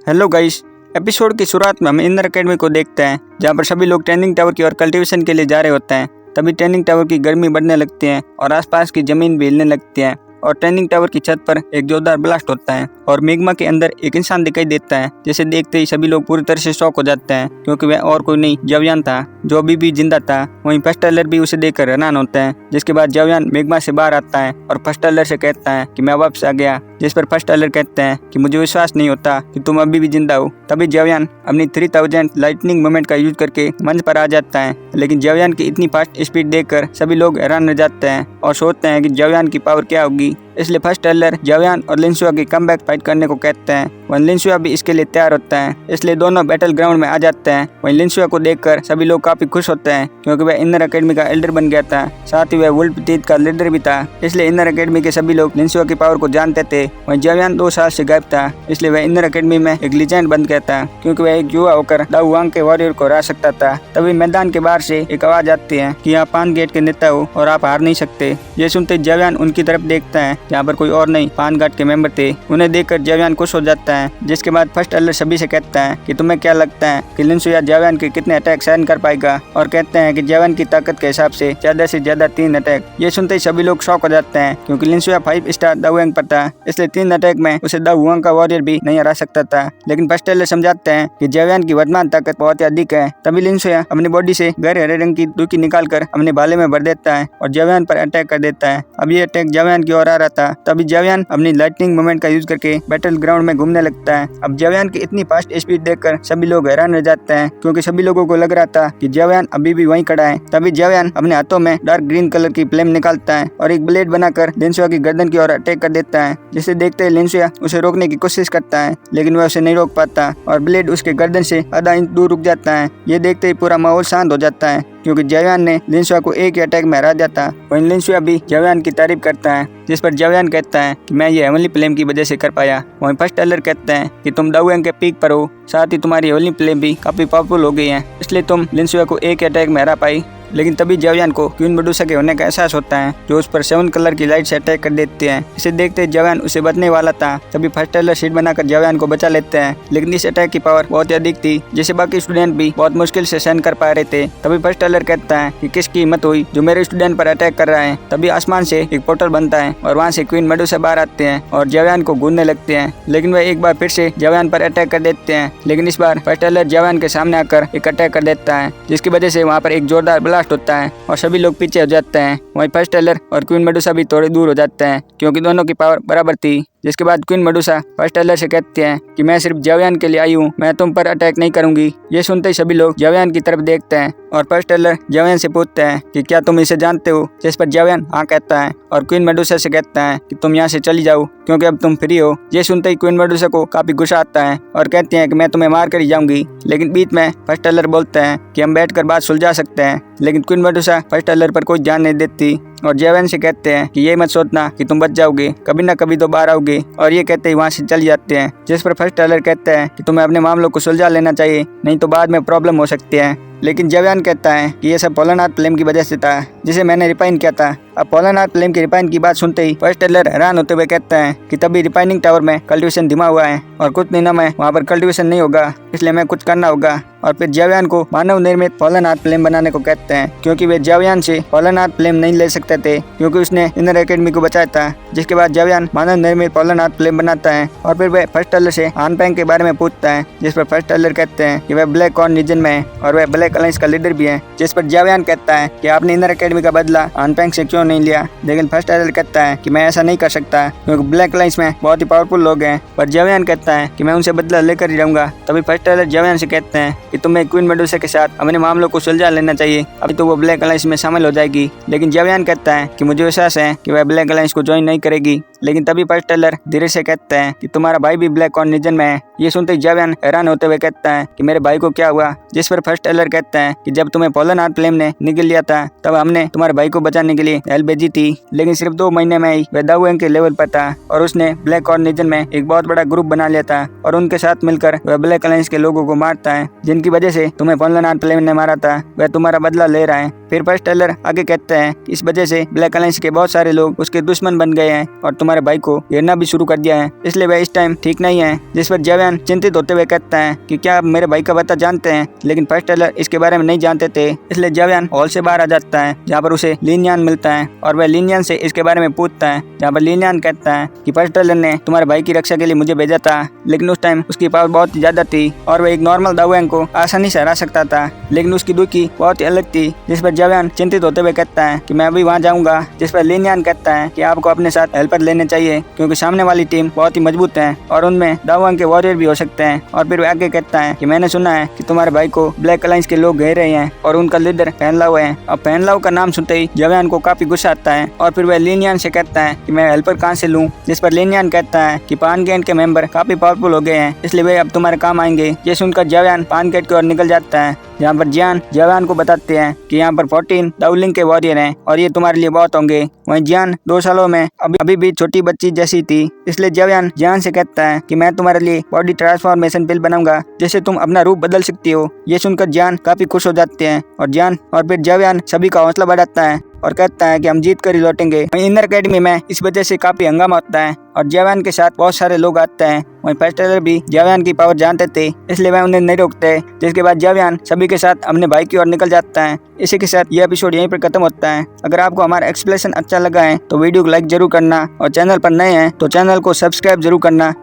Hello guys. Episode की शुरुआत में हम इंदर एकेडमी को देखते हैं, जहां पर सभी लोग ट्रेनिंग टावर की ओर कल्टीवेशन के लिए जा रहे होते हैं। तभी ट्रेनिंग टावर की गर्मी बढ़ने लगती है और आसपास की जमीन भी हिलने लगती है और ट्रेनिंग टावर की छत पर एक जोरदार ब्लास्ट होता है और मैग्मा के अंदर एक इंसान दिखाई देता है। जिसे देखते ही सभी लोग पूरी तरह से शॉक हो जाते हैं, क्योंकि वह और कोई नहीं जवियान था, जो अभी भी जिंदा था। वहीं फर्स्ट टेलर भी उसे देखकर हैरान होता है। जिसके बाद जवियान मैग्मा से बाहर आता है और फर्स्ट टेलर से कहता है कि मैं वापस आ गया। जिस पर फर्स्ट टेलर कहते हैं कि मुझे विश्वास नहीं होता कि तुम अभी भी जिंदा हो। तभी जवियान अपनी 3000 लाइटनिंग मोमेंट का यूज करके मंच पर आ जाता है, लेकिन जवियान की इतनी फास्ट स्पीड देखकर सभी लोग हैरान रह जाते हैं और सोचते हैं कि जवियान की पावर क्या होगी। इसलिए फर्स्ट टेलर जवियान और लिनसुआ की कमबैक फाइट करने को कहते हैं। वहीं लिनसुआ भी इसके लिए तैयार होता है, इसलिए दोनों बैटल ग्राउंड में आ जाते हैं। वहीं लिनसुआ को देखकर सभी लोग काफी खुश होते हैं, क्योंकि वह इनर एकेडमी का एल्डर बन गया था, साथ ही वह वुल्फ टीथ का लीडर भी था। इसलिए इनर एकेडमी के सभी लोग लिनसुआ की पावर को जानते थे। वहीं जवियान 2 साल से गायब था, इसलिए वह इनर एकेडमी में एक लीजेंड बन गया था, क्योंकि वह एक युवा होकर दाऊ वांग के वॉरियर को हरा सकता था। तभी मैदान के बाहर से एक आवाज आती है कि आप पान गेट के नेता हो और आप हार नहीं सकते। ये सुनते जवियान उनकी तरफ देखता है, जहाँ पर कोई और नहीं पान गार्ड के मेंबर थे। उन्हें देखकर जवियान खुश हो जाता है। जिसके बाद फर्स्ट टेलर सभी से कहता है कि तुम्हें क्या लगता है कि लिनसुआ जवियान के कितने अटैक सहन कर पाएगा, और कहते हैं कि जवियान की ताकत के हिसाब से ज्यादा से ज्यादा 3 अटैक। ये सुनते ही सभी लोग शॉक हो जाते हैं, क्योंकि लिनसुआ 5 स्टार दाऊएंग पर था, इसलिए 3 अटैक में उसे दाऊआंग का वॉरियर भी नहीं हरा सकता था। लेकिन फर्स्ट टेलर समझाते हैं कि जवियान की वर्तमान ताकत बहुत अधिक है। तभी लिनसुआ अपनी बॉडी से गहरे हरे रंग की दूकी निकालकर अपने भाले में भर देता है और जवियान पर अटैक कर देता है। अब ये अटैक जवियान की ओर आ रहा था। तभी जवियान अपनी लाइटनिंग मोमेंट का यूज करके बैटल ग्राउंड में घूमने लगता है। अब जवियान की इतनी फास्ट स्पीड देखकर सभी लोग हैरान रह जाते हैं, क्योंकि सभी लोगों को लग रहा था कि जवियान अभी भी वहीं खड़ा है। तभी जवियान अपने हाथों में डार्क ग्रीन कलर की फ्लेम निकालता है और एक ब्लेड बनाकर लिनसुआ की गर्दन की ओर अटैक कर देता है। जिसे देखते ही लिनसुआ उसे रोकने की कोशिश करता है, लेकिन वह उसे नहीं रोक पाता और ब्लेड उसके गर्दन से आधा इंच दूर रुक जाता है। ये देखते ही पूरा माहौल शांत हो जाता है, क्योंकि जवियान ने लिनसुआ को एक ही अटैक में हरा दिया था। वहीं लिनसुआ भी जवियान की तारीफ करता है, जिस पर जवियान कहता है कि मैं ये हेवनली फ्लेम की वजह से कर पाया। वहीं फर्स्ट टेलर कहते हैं कि तुम दाऊएंग के पीक पर हो, साथ ही तुम्हारी हेवनली फ्लेम भी काफी पावरफुल हो गई है, इसलिए तुम लिनसुआ को एक ही अटैक में हरा पाई। लेकिन तभी जवियान को क्वीन मेडुसा के होने का एहसास होता है, जो उस पर 7 कलर की लाइट से अटैक कर देती है। इसे देखते जवियान उसे बचने वाला था। तभी फर्स्ट टेलर शीट बनाकर जवियान को बचा लेते हैं, लेकिन इस अटैक की पावर बहुत अधिक थी, जिसे बाकी स्टूडेंट भी बहुत मुश्किल से सहन कर पा रहे थे। तभी फर्स्ट टेलर कहता है कि किसकी हिम्मत हुई जो मेरे स्टूडेंट पर अटैक कर रहा है। तभी आसमान से एक पोर्टल बनता है और वहाँ से क्वीन मेडुसा बाहर आते हैं और जवियान को घूरने लगते हैं, लेकिन वह एक बार फिर से जवियान पर अटैक कर देते हैं। लेकिन इस बार फर्स्ट टेलर जवियान के सामने आकर एक अटैक कर देता है, जिसकी वजह से वहाँ पर एक जोरदार ब्लास्ट होता है और सभी लोग पीछे हो जाते हैं। वहीं फर्स्ट टेलर और क्वीन मेडुसा भी थोड़े दूर हो जाते हैं, क्योंकि दोनों की पावर बराबर थी। जिसके बाद क्वीन मेडुसा फर्स्ट टेलर से कहते हैं कि मैं सिर्फ जवियान के लिए आई हूँ, मैं तुम पर अटैक नहीं करूंगी। ये सुनते ही सभी लोग जवियान की तरफ देखते हैं और फर्स्ट टेलर जवियान से पूछते हैं कि क्या तुम इसे जानते हो, जिस पर जवियान हाँ कहता है और क्वीन मेडुसा से कहता है कि तुम यहाँ से चली जाओ, क्योंकि अब तुम फ्री हो। ये सुनते ही क्वीन मेडुसा को काफी गुस्सा आता है और कहते हैं कि मैं तुम्हें मार कर ही जाऊंगी। लेकिन बीच में फर्स्ट टेलर बोलते हैं कि हम बैठकर बात सुलझा सकते हैं, लेकिन क्वीन मेडुसा फर्स्ट टेलर पर कोई ध्यान नहीं देती और जवियान से कहते हैं कि ये मत सोचना कि तुम बच जाओगे, कभी ना कभी तो बाहर आओगे, और ये कहते ही वहाँ से चल जाते हैं। जिस पर फर्स्ट टेलर कहते हैं कि तुम्हें अपने मामलों को सुलझा लेना चाहिए, नहीं तो बाद में प्रॉब्लम हो सकती है। लेकिन जवियान कहता है कि ये सब पोलानाथ फ्लेम की वजह से था, जिसे मैंने रिफाइन किया था। अब पोलानाथ फ्लेम की रिफाइन की बात सुनते ही फर्स्ट टेलर हैरान होते हुए कहता है कि तभी रिफाइनिंग टावर में कल्टीवेशन धीमा हुआ है और कुछ दिनों में वहाँ पर कल्टीवेशन नहीं होगा, इसलिए मैं कुछ करना होगा। और फिर जवियान को मानव निर्मित पोलानाथ फ्लेम बनाने को कहते हैं, क्योंकि वे जवियान से पोलानाथ फ्लेम नहीं ले सकते थे, क्योंकि उसने इनर एकेडमी को बचाया था। जिसके बाद जवियान मानव निर्मित पोलानाथ फ्लेम बनाता है और फिर वह फर्स्ट टेलर से आनपैंग के बारे में पूछता है, जिस पर फर्स्ट टेलर कहते हैं कि वह ब्लैक कॉर्न रीजन में है और वह ब्लैक अलायंस का लीडर भी है। जिस पर जवियान कहता है कि आपने इनर एकेडमी का बदला आनपैंग से क्यों नहीं लिया। लेकिन फर्स्ट टेलर कहता है कि मैं ऐसा नहीं कर सकता, क्योंकि ब्लैक अलायंस में बहुत ही पावरफुल लोग हैं। पर जवियान कहता है कि मैं उनसे बदला लेकर ही रहूंगा। तभी फर्स्ट टेलर जवियान से कहते हैं कि तुम्हें क्वीन मेडुसा के साथ अपने मामलों को सुलझा लेना चाहिए, अभी तो वो ब्लैक अलायंस में शामिल हो जाएगी। लेकिन जवियान कहता है कि मुझे विश्वास है कि वह ब्लैक अलायंस को ज्वाइन नहीं करेगी। लेकिन तभी फर्स्ट टेलर धीरे से कहते हैं कि तुम्हारा भाई भी ब्लैक कॉर्न रीजन में है। ये सुनते ही जवियान हैरान होते हुए कहता है कि मेरे भाई को क्या हुआ। जिस पर फर्स्ट टेलर कहते हैं कि जब तुम्हें पोलानाथ फ्लेम ने निगल लिया था, तब हमने तुम्हारे भाई को बचाने के लिए हेल्प भेजी थी, लेकिन सिर्फ 2 महीने में ही वह दाऊएंग के लेवल पर था और उसने ब्लैक कॉर्न रीजन में एक बहुत बड़ा ग्रुप बना लिया था और उनके साथ मिलकर वह ब्लैक अलायंस के लोगों को मारता है, जिनकी वजह से तुम्हें पोलानाथ फ्लेम ने मारा था। वह तुम्हारा बदला ले रहा है। फिर फर्स्ट टेलर आगे कहते हैं कि इस वजह से ब्लैक अलायंस के बहुत सारे लोग उसके दुश्मन बन गए हैं और तुम्हारे भाई को घेरना भी शुरू कर दिया है, इसलिए वह इस टाइम ठीक नहीं है। जिस पर जयवान चिंतित होते हुए कहता है कि क्या आप मेरे भाई का पता जानते हैं? लेकिन फर्स्ट टेलर इसके बारे में नहीं जानते थे, इसलिए जयवान हॉल से बाहर आ जाता है जहाँ पर उसे लिनयान मिलता है और वह लिनयान से इसके बारे में पूछता है, जहाँ पर लिनयान कहता है कि फर्स्ट टेलर ने तुम्हारे भाई की रक्षा के लिए मुझे भेजा था, लेकिन उस टाइम उसकी पावर बहुत ही ज्यादा थी और वह एक नॉर्मल दावैंग को आसानी से हरा सकता था, लेकिन उसकी दुखी बहुत ही अलग थी। जिस पर जयवान चिंतित होते हुए कहता है कि मैं अभी वहाँ जाऊंगा। जिस पर लिनयान कहता है कि आपको अपने साथ हेल्पर लेने चाहिए क्योंकि सामने वाली टीम बहुत ही मजबूत है और उनमें दावैंग के वॉरियर भी हो सकते हैं। और फिर वह आगे कहता है कि मैंने सुना है कि तुम्हारे भाई को ब्लैक अलायंस के लोग घेर रहे हैं और उनका लीडर फैनलाओ है। अब फैनलाओ का नाम सुनते ही जयवान को काफी गुस्सा आता है और फिर वह लिनयान से कहता है कि मैं हेल्पर कहाँ से लूँ। जिस पर लिनयान कहता है कि पान गैंग के मेंबर काफी पावरफुल हो गए हैं, इसलिए वे अब तुम्हारे काम आएंगे। ये सुनकर जयवान पान गेट की ओर निकल जाता है, जहाँ पर जियान जयवान को बताते हैं कि यहाँ पर 14 दावलिंग के वॉरियर हैं और ये तुम्हारे लिए बहुत होंगे। वहीं जियान 2 सालों में अभी भी छोटी बच्ची जैसी थी, इसलिए जयवान जियान से कहता है कि मैं तुम्हारे लिए बॉडी ट्रांसफॉर्मेशन पिल बनाऊंगा जिससे तुम अपना रूप बदल सकती हो। ये सुनकर जियान काफी खुश हो जाते हैं और फिर जयवान सभी का हौसला बढ़ाता है और कहता है कि हम जीत कर ही लौटेंगे। वहीं इनर अकेडमी में इस वजह से काफी हंगामा होता है और जयवान के साथ बहुत सारे लोग आते हैं। वहीं फर्स्ट टेलर भी जयवान की पावर जानते थे, इसलिए वह उन्हें नहीं रोकते। जिसके बाद जयवान सभी के साथ अपने भाई की ओर निकल जाता है। इसी के साथ यह एपिसोड यहीं पर खत्म होता है। अगर आपको हमारा एक्सप्लेनेशन अच्छा लगा है तो वीडियो को लाइक जरूर करना और चैनल पर नए हैं तो चैनल को सब्सक्राइब जरूर करना।